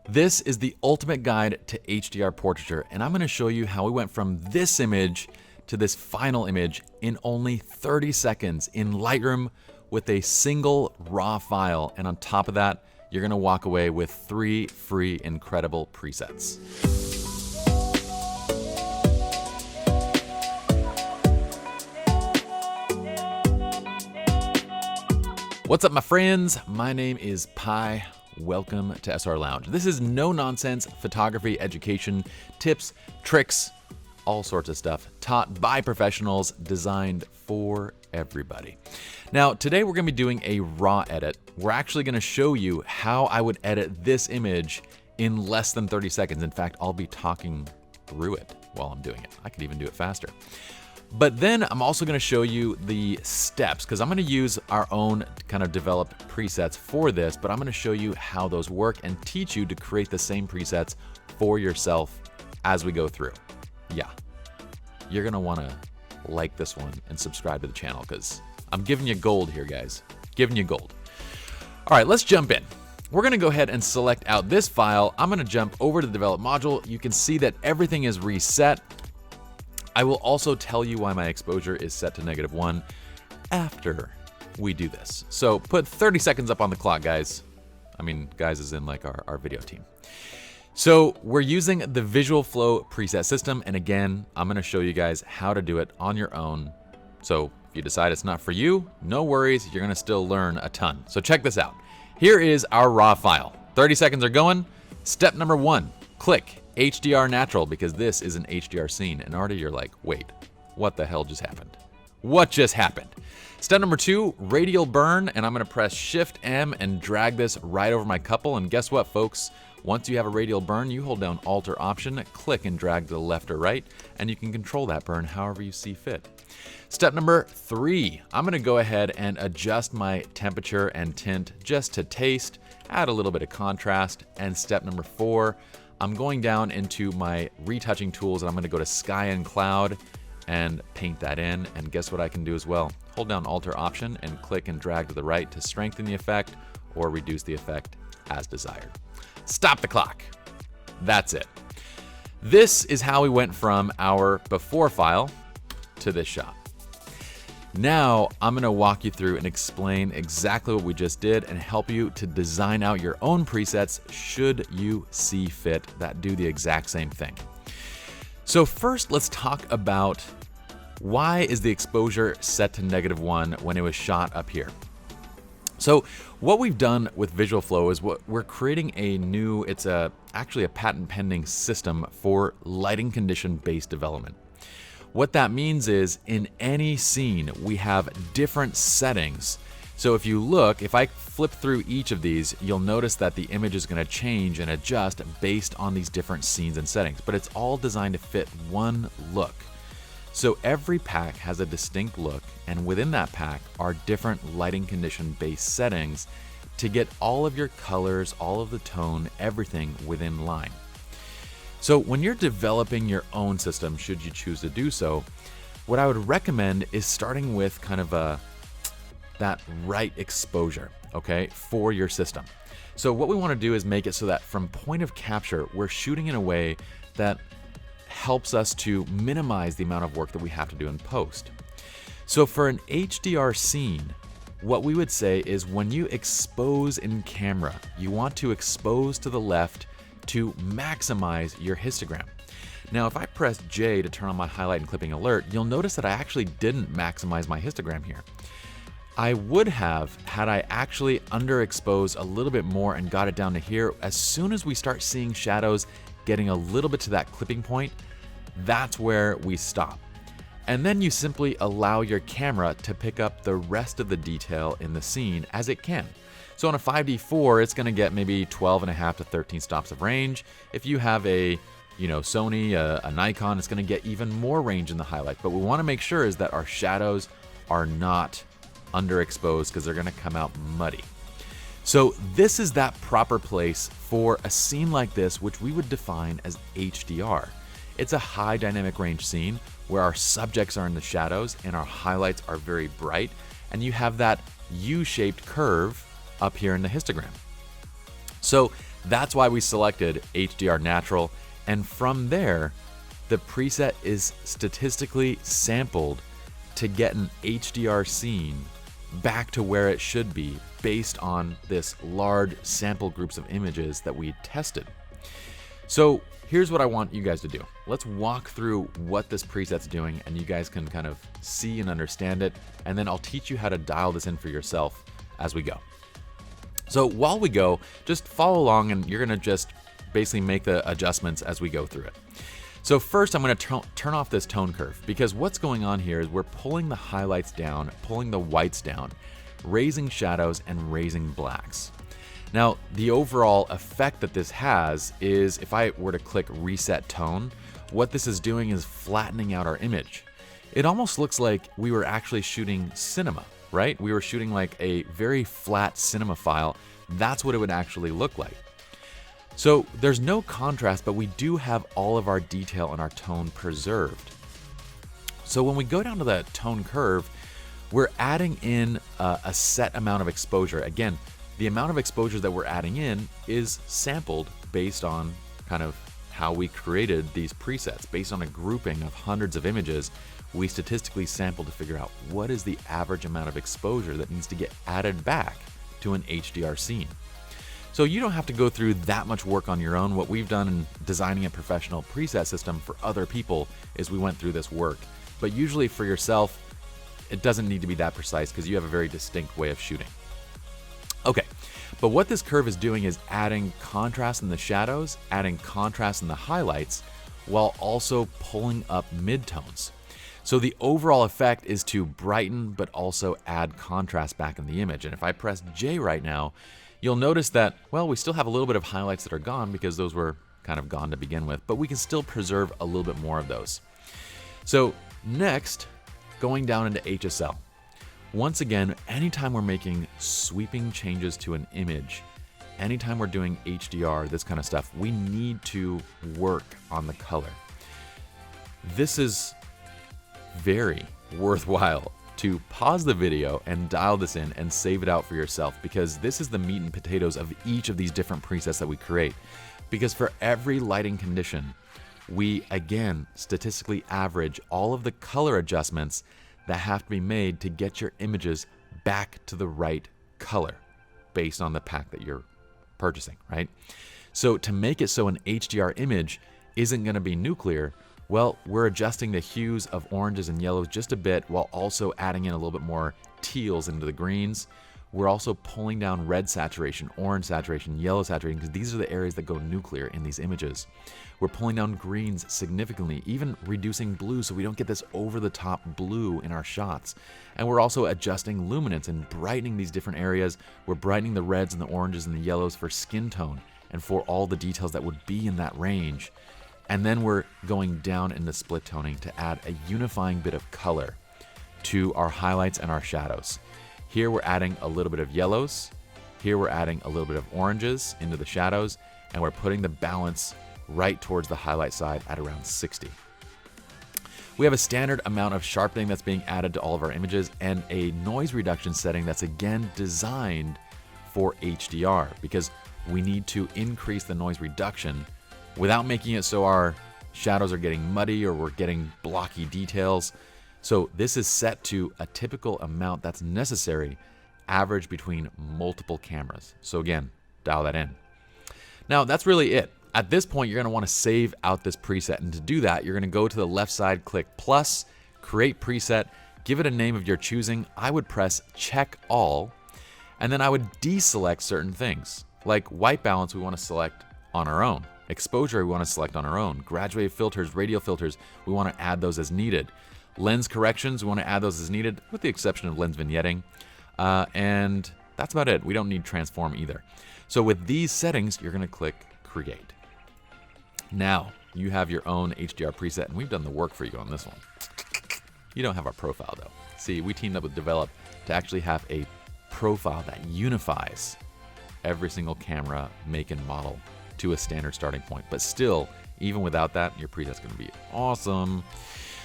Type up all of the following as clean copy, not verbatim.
This is the ultimate guide to HDR portraiture, and I'm going to show you how we went from this image to this final image in only 30 seconds in Lightroom with a single raw file. And on top of that, you're going to walk away with 3 free incredible presets. What's up, my friends? My name is Pi. Welcome to SR Lounge. This is no-nonsense photography education, tips, tricks, all sorts of stuff taught by professionals, designed for everybody. Now, today we're going to be doing a raw edit. We're actually going to show you how I would edit this image in less than 30 seconds. In fact, I'll be talking through it while I'm doing it. I could even do it faster. But then I'm also going to show you the steps, because I'm going to use our own kind of developed presets for this, but I'm going to show you how those work and teach you to create the same presets for yourself as we go through. Yeah, you're going to want to like this one and subscribe to the channel, because I'm giving you gold here, guys. Giving you gold. All right, let's jump in. We're going to go ahead and select out this file. I'm going to jump over to the develop module. You can see that everything is reset. I will also tell you why my exposure is set to -1 after we do this. So put 30 seconds up on the clock, guys. I mean, guys is in like our video team. So we're using the Visual Flow preset system. And again, I'm gonna show you guys how to do it on your own. So if you decide it's not for you, no worries, you're gonna still learn a ton. So check this out. Here is our raw file. 30 seconds are going. Step number 1, click HDR natural, because this is an HDR scene. And already you're like, wait, what the hell just happened? What just happened? Step number 2, radial burn. And I'm gonna press Shift M and drag this right over my couple. And guess what, folks? Once you have a radial burn, you hold down Alt or Option, click and drag to the left or right, and you can control that burn however you see fit. Step number 3, I'm gonna go ahead and adjust my temperature and tint just to taste, add a little bit of contrast. And step number 4, I'm going down into my retouching tools, and I'm gonna go to Sky and Cloud and paint that in. And guess what I can do as well? Hold down Alt or Option and click and drag to the right to strengthen the effect or reduce the effect as desired. Stop the clock. That's it. This is how we went from our before file to this shot. Now, I'm gonna walk you through and explain exactly what we just did and help you to design out your own presets should you see fit that do the exact same thing. So first, let's talk about why is the exposure set to -1 when it was shot up here. So what we've done with Visual Flow is we're creating a new, actually a patent pending system for lighting condition based development. What that means is in any scene, we have different settings. So if you look, if I flip through each of these, you'll notice that the image is going to change and adjust based on these different scenes and settings, but it's all designed to fit one look. So every pack has a distinct look, and within that pack are different lighting condition based settings to get all of your colors, all of the tone, everything within line. So when you're developing your own system, should you choose to do so, what I would recommend is starting with kind of that right exposure, okay, for your system. So what we want to do is make it so that from point of capture, we're shooting in a way that helps us to minimize the amount of work that we have to do in post. So for an HDR scene, what we would say is when you expose in camera, you want to expose to the left to maximize your histogram. Now, if I press J to turn on my highlight and clipping alert, you'll notice that I actually didn't maximize my histogram here. I would have had I actually underexposed a little bit more and got it down to here. As soon as we start seeing shadows getting a little bit to that clipping point, that's where we stop. And then you simply allow your camera to pick up the rest of the detail in the scene as it can. So on a 5D4, it's gonna get maybe 12.5 to 13 stops of range. If you have a Sony, a Nikon, it's gonna get even more range in the highlight. But we wanna make sure is that our shadows are not underexposed, because they're gonna come out muddy. So this is that proper place for a scene like this, which we would define as HDR. It's a high dynamic range scene where our subjects are in the shadows and our highlights are very bright, and you have that U-shaped curve up here in the histogram. So That's why we selected HDR Natural, and from there, the preset is statistically sampled to get an HDR scene back to where it should be based on this large sample groups of images that we tested. So here's what I want you guys to do. Let's walk through what this preset's doing and you guys can kind of see and understand it, and then I'll teach you how to dial this in for yourself as we go. So while we go, just follow along and you're gonna just basically make the adjustments as we go through it. So first I'm going to turn off this tone curve, because what's going on here is we're pulling the highlights down, pulling the whites down, raising shadows and raising blacks. Now the overall effect that this has is, if I were to click reset tone, what this is doing is flattening out our image. It almost looks like we were actually shooting cinema, right? We were shooting like a very flat cinema file. That's what it would actually look like. So there's no contrast, but we do have all of our detail and our tone preserved. So when we go down to the tone curve, we're adding in a set amount of exposure. Again, the amount of exposure that we're adding in is sampled based on kind of how we created these presets. Based on a grouping of hundreds of images, we statistically sampled to figure out what is the average amount of exposure that needs to get added back to an HDR scene. So you don't have to go through that much work on your own. What we've done in designing a professional preset system for other people is we went through this work. But usually for yourself, it doesn't need to be that precise because you have a very distinct way of shooting. Okay, but what this curve is doing is adding contrast in the shadows, adding contrast in the highlights, while also pulling up midtones. So the overall effect is to brighten, but also add contrast back in the image. And if I press J right now, you'll notice that, well, we still have a little bit of highlights that are gone because those were kind of gone to begin with, but we can still preserve a little bit more of those. So next, going down into HSL. Once again, anytime we're making sweeping changes to an image, anytime we're doing HDR, this kind of stuff, we need to work on the color. This is very worthwhile to pause the video and dial this in and save it out for yourself, because this is the meat and potatoes of each of these different presets that we create. Because for every lighting condition, we again statistically average all of the color adjustments that have to be made to get your images back to the right color based on the pack that you're purchasing, right? So to make it so an HDR image isn't going to be nuclear, well, we're adjusting the hues of oranges and yellows just a bit while also adding in a little bit more teals into the greens. We're also pulling down red saturation, orange saturation, yellow saturation, because these are the areas that go nuclear in these images. We're pulling down greens significantly, even reducing blue so we don't get this over-the-top blue in our shots. And we're also adjusting luminance and brightening these different areas. We're brightening the reds and the oranges and the yellows for skin tone and for all the details that would be in that range. And then we're going down into split toning to add a unifying bit of color to our highlights and our shadows. Here we're adding a little bit of yellows. Here we're adding a little bit of oranges into the shadows, and we're putting the balance right towards the highlight side at around 60. We have a standard amount of sharpening that's being added to all of our images and a noise reduction setting that's again designed for HDR, because we need to increase the noise reduction without making it so our shadows are getting muddy or we're getting blocky details. So this is set to a typical amount that's necessary, average between multiple cameras. So again, dial that in. Now that's really it. At this point, you're gonna wanna save out this preset. And to do that, you're gonna go to the left side, click plus, create preset, give it a name of your choosing. I would press check all, and then I would deselect certain things. Like white balance, we wanna select on our own. Exposure, we want to select on our own. Graduated filters, radial filters, we want to add those as needed. Lens corrections, we want to add those as needed, with the exception of lens vignetting. And that's about it. We don't need transform either. So with these settings, you're going to click create. Now, you have your own HDR preset, and we've done the work for you on this one. You don't have our profile though. See, we teamed up with Develop to actually have a profile that unifies every single camera, make, and model to a standard starting point. But still, even without that, your preset's gonna be awesome.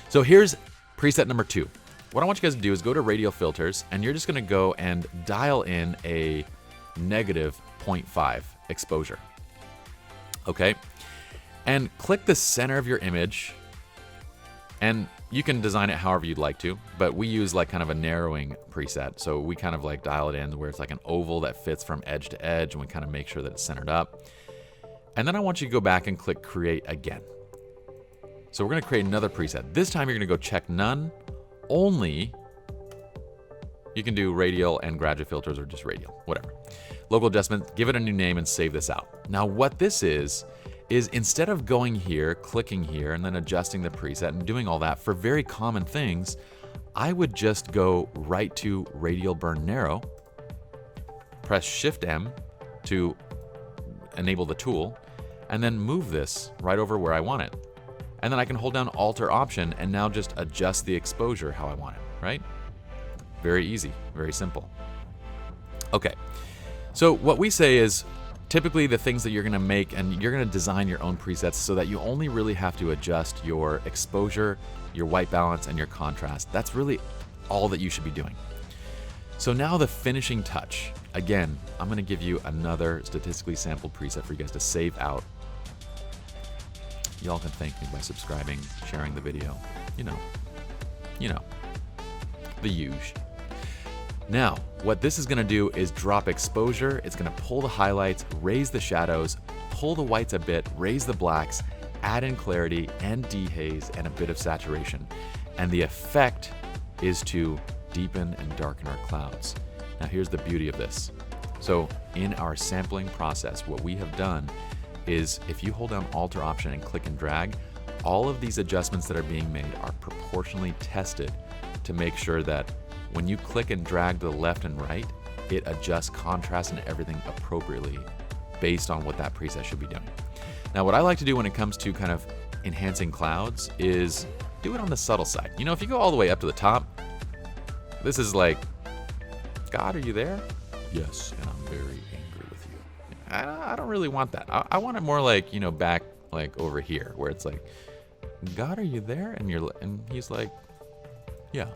So here's preset number 2. What I want you guys to do is go to radial filters, and you're just gonna go and dial in a negative 0.5 exposure. Okay, and click the center of your image, and you can design it however you'd like to, but we use like kind of a narrowing preset. So we kind of like dial it in where it's like an oval that fits from edge to edge, and we kind of make sure that it's centered up. And then I want you to go back and click create again. So we're gonna create another preset. This time you're gonna go check none, only. You can do radial and graduate filters or just radial, whatever. Local adjustment, give it a new name and save this out. Now what this is instead of going here, clicking here, and then adjusting the preset and doing all that for very common things, I would just go right to radial burn narrow, press Shift M to enable the tool, and then move this right over where I want it. And then I can hold down Alt or Option and now just adjust the exposure how I want it, right? Very easy, very simple. Okay, so what we say is, typically the things that you're gonna make, and you're gonna design your own presets so that you only really have to adjust your exposure, your white balance, and your contrast. That's really all that you should be doing. So now the finishing touch. Again, I'm gonna give you another statistically sampled preset for you guys to save out. Y'all can thank me by subscribing, sharing the video. You know, the huge. Now, what this is gonna do is drop exposure, it's gonna pull the highlights, raise the shadows, pull the whites a bit, raise the blacks, add in clarity and dehaze and a bit of saturation. And the effect is to deepen and darken our clouds. Now here's the beauty of this. So in our sampling process, what we have done is if you hold down Alt or Option and click and drag, all of these adjustments that are being made are proportionally tested to make sure that when you click and drag to the left and right, it adjusts contrast and everything appropriately based on what that preset should be doing. Now, what I like to do when it comes to kind of enhancing clouds is do it on the subtle side. You know, if you go all the way up to the top, this is like, God, are you there? Yes, and I'm very angry with you. I don't really want that. I want it more like, you know, back like over here, where it's like, God, are you there? And he's like, yeah.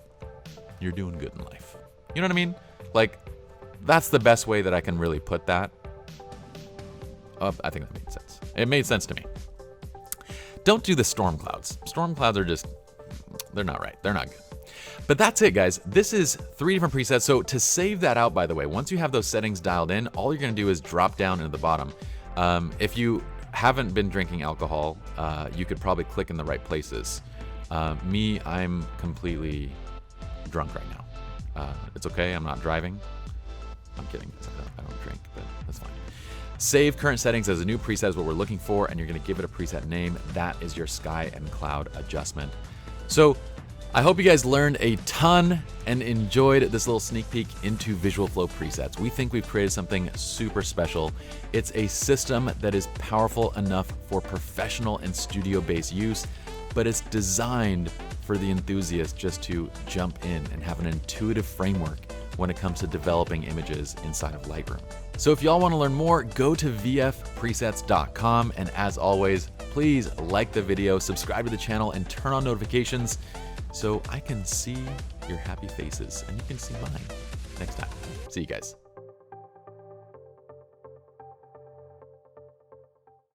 You're doing good in life. You know what I mean? Like, that's the best way that I can really put that. I think that made sense. It made sense to me. Don't do the storm clouds. Storm clouds are just, they're not right. They're not good. But that's it, guys. This is 3 different presets. So to save that out, by the way, once you have those settings dialed in, all you're gonna do is drop down into the bottom. If you haven't been drinking alcohol, you could probably click in the right places. Me, I'm completely drunk right now. It's okay, I'm not driving. I'm kidding, I don't drink, but that's fine. Save current settings as a new preset is what we're looking for, and you're gonna give it a preset name. That is your sky and cloud adjustment. So I hope you guys learned a ton and enjoyed this little sneak peek into Visual Flow presets. We think we've created something super special. It's a system that is powerful enough for professional and studio-based use, but it's designed for the enthusiast just to jump in and have an intuitive framework when it comes to developing images inside of Lightroom. So if y'all want to learn more, go to vfpresets.com, and as always, please like the video, subscribe to the channel, and turn on notifications so I can see your happy faces and you can see mine next time. See you guys.